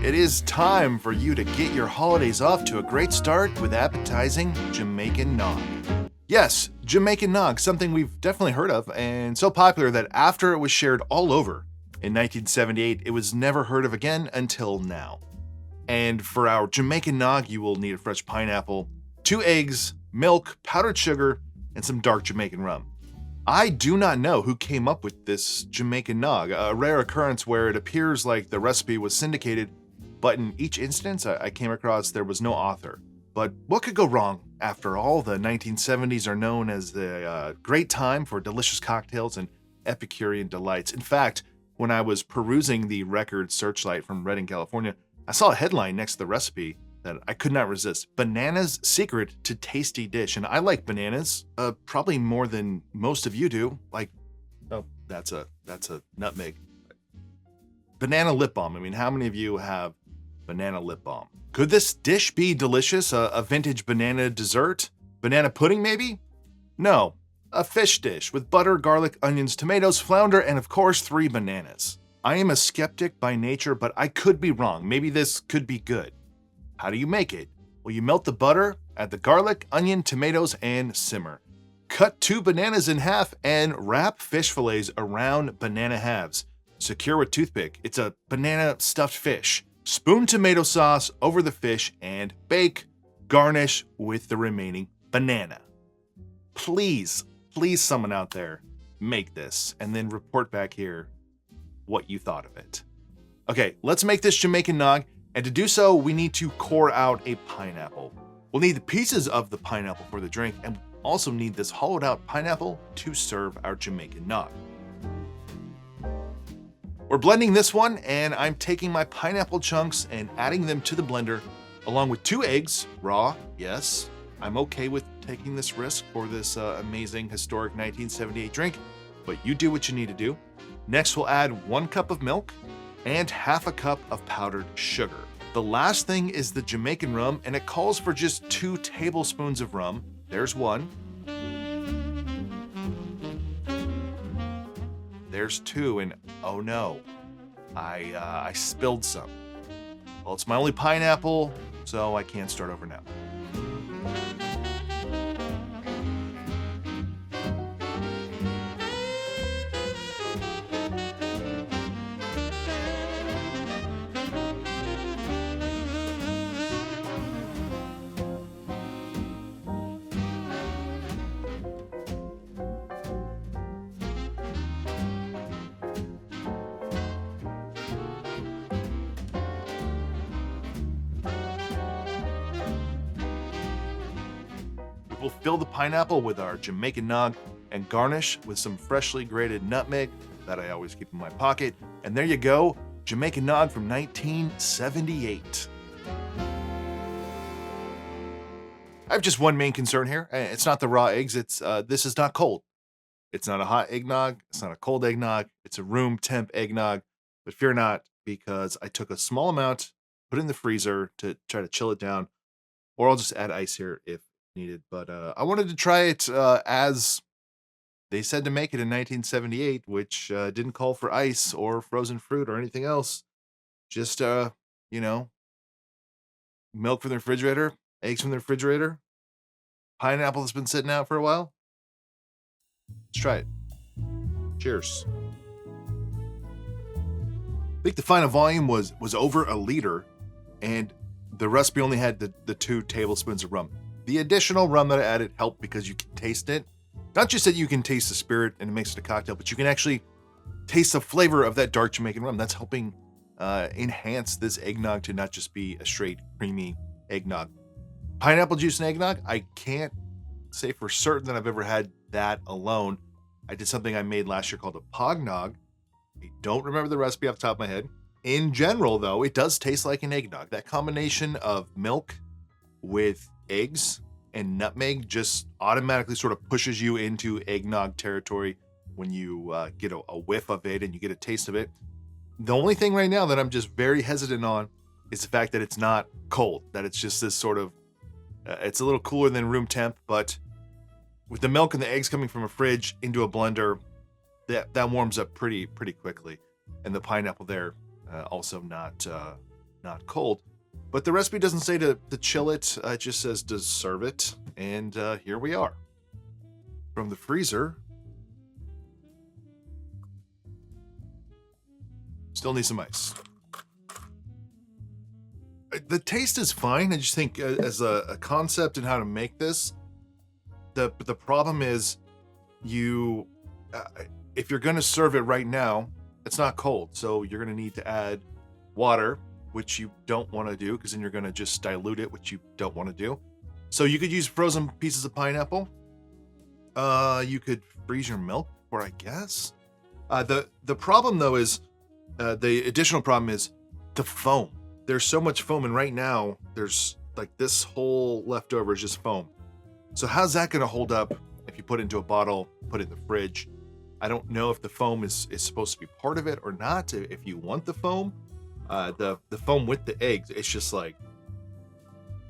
It is time for you to get your holidays off to a great start with appetizing Jamaican Nog. Yes, Jamaican Nog, something we've definitely heard of, and so popular that after it was shared all over in 1978, it was never heard of again until now. And for our Jamaican Nog, you will need a fresh pineapple, 2 eggs, milk, powdered sugar, and some dark Jamaican rum. I do not know who came up with this Jamaican Nog, a rare occurrence where it appears like the recipe was syndicated, but in each instance I came across there was no author. But what could go wrong? After all, the 1970s are known as the great time for delicious cocktails and Epicurean delights. In fact, when I was perusing the record Searchlight from Redding, California, I saw a headline next to the recipe that I could not resist. Banana's secret to tasty dish. And I like bananas, probably more than most of you do. Like, oh, that's a nutmeg. Banana lip balm. I mean, how many of you have banana lip balm? Could this dish be delicious? A vintage banana dessert? Banana pudding, maybe? No. A fish dish with butter, garlic, onions, tomatoes, flounder, and of course, 3 bananas. I am a skeptic by nature, but I could be wrong. Maybe this could be good. How do you make it? Well, you melt the butter, add the garlic, onion, tomatoes, and simmer. Cut 2 bananas in half and wrap fish fillets around banana halves. Secure with toothpick. It's a banana stuffed fish. Spoon tomato sauce over the fish and bake. Garnish with the remaining banana. Please someone out there, make this and then report back here what you thought of it. Okay, let's make this Jamaican Nog. And to do so, we need to core out a pineapple. We'll need the pieces of the pineapple for the drink, and we'll also need this hollowed out pineapple to serve our Jamaican Nog. We're blending this one, and I'm taking my pineapple chunks and adding them to the blender, along with 2 eggs, raw. Yes, I'm okay with taking this risk for this amazing historic 1978 drink, but you do what you need to do. Next, we'll add 1 cup of milk and half a cup of powdered sugar. The last thing is the Jamaican rum, and it calls for just 2 tablespoons of rum. There's 1. There's 2, and oh no, I spilled some. Well, it's my only pineapple, so I can't start over now. We'll fill the pineapple with our Jamaican Nog and garnish with some freshly grated nutmeg that I always keep in my pocket. And there you go, Jamaican Nog from 1978. I have just one main concern here. It's not the raw eggs. It's this is not cold. It's not a hot eggnog. It's not a cold eggnog. It's a room temp eggnog. But fear not, because I took a small amount, put it in the freezer to try to chill it down, or I'll just add ice here if needed. But I wanted to try it as they said to make it in 1978, which didn't call for ice or frozen fruit or anything else. Just, milk from the refrigerator, eggs from the refrigerator, pineapple that's been sitting out for a while. Let's try it. Cheers. I think the final volume was over a liter, and the recipe only had the 2 tablespoons of rum. The additional rum that I added helped because you can taste it. Not just that you can taste the spirit and it makes it a cocktail, but you can actually taste the flavor of that dark Jamaican rum. That's helping enhance this eggnog to not just be a straight creamy eggnog. Pineapple juice and eggnog, I can't say for certain that I've ever had that alone. I did something I made last year called a pognog. I don't remember the recipe off the top of my head. In general, though, it does taste like an eggnog. That combination of milk with eggs and nutmeg just automatically sort of pushes you into eggnog territory when you get a whiff of it and you get a taste of it. The only thing right now that I'm just very hesitant on is the fact that it's not cold, that it's just this sort of, it's a little cooler than room temp, but with the milk and the eggs coming from a fridge into a blender, that warms up pretty quickly. And the pineapple there also not not cold. But the recipe doesn't say to chill it, it just says to serve it. And here we are. From the freezer. Still need some ice. The taste is fine. I just think as a concept and how to make this, the problem is you, if you're going to serve it right now, it's not cold. So you're going to need to add water, which you don't want to do because then you're going to just dilute it, which you don't want to do. So you could use frozen pieces of pineapple. You could freeze your milk, or I guess. The problem though is, the additional problem is the foam. There's so much foam, and right now there's like this whole leftover is just foam. So how's that going to hold up if you put it into a bottle, put it in the fridge? I don't know if the foam is supposed to be part of it or not. If you want the foam, the foam with the eggs, it's just like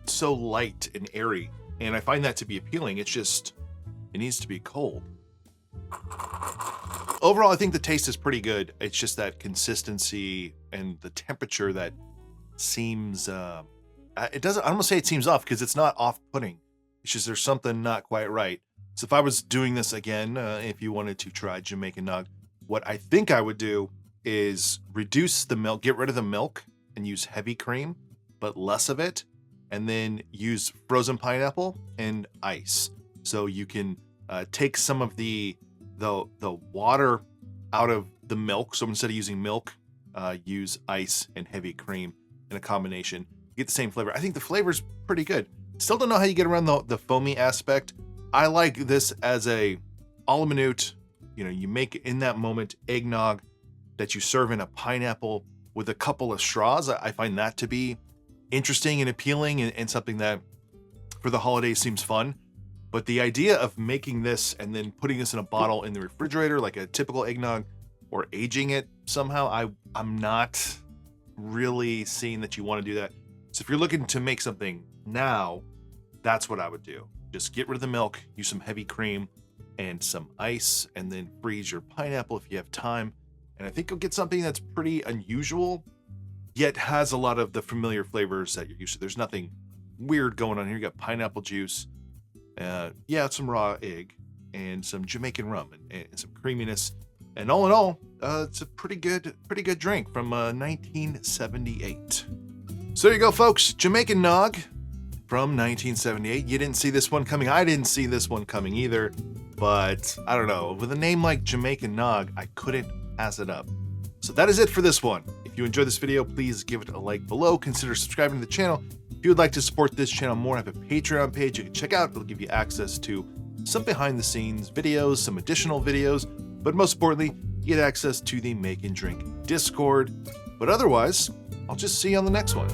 so light and airy, and I find that to be appealing. It's just, it needs to be cold. Overall, I think the taste is pretty good. It's just that consistency and the temperature that seems, it doesn't, I don't want to say it seems off because it's not off-putting. It's just there's something not quite right. So if I was doing this again, if you wanted to try Jamaican Nog, what I think I would do is reduce the milk, get rid of the milk and use heavy cream, but less of it, and then use frozen pineapple and ice. So you can take some of the water out of the milk. So instead of using milk, use ice and heavy cream in a combination. You get the same flavor. I think the flavor's pretty good. Still don't know how you get around the foamy aspect. I like this as a a la minute. You know, you make in that moment eggnog that you serve in a pineapple with a couple of straws. I find that to be interesting and appealing, and something that for the holidays seems fun. But the idea of making this and then putting this in a bottle in the refrigerator like a typical eggnog, or aging it somehow, I'm not really seeing that you want to do that. So if you're looking to make something now, that's what I would do. Just get rid of the milk, use some heavy cream and some ice, and then freeze your pineapple if you have time. And I think you'll get something that's pretty unusual, yet has a lot of the familiar flavors that you're used to. There's nothing weird going on here. You got pineapple juice, some raw egg, and some Jamaican rum, and some creaminess. And all in all, it's a pretty good drink from 1978. So there you go, folks. Jamaican Nog from 1978. You didn't see this one coming. I didn't see this one coming either. But I don't know. With a name like Jamaican Nog, I couldn't pass it up. So that is it for this one. If you enjoyed this video, please give it a like below. Consider subscribing to the channel. If you would like to support this channel more, I have a Patreon page you can check out. It'll give you access to some behind the scenes videos, some additional videos, but most importantly, you get access to the Make and Drink Discord. But otherwise, I'll just see you on the next one.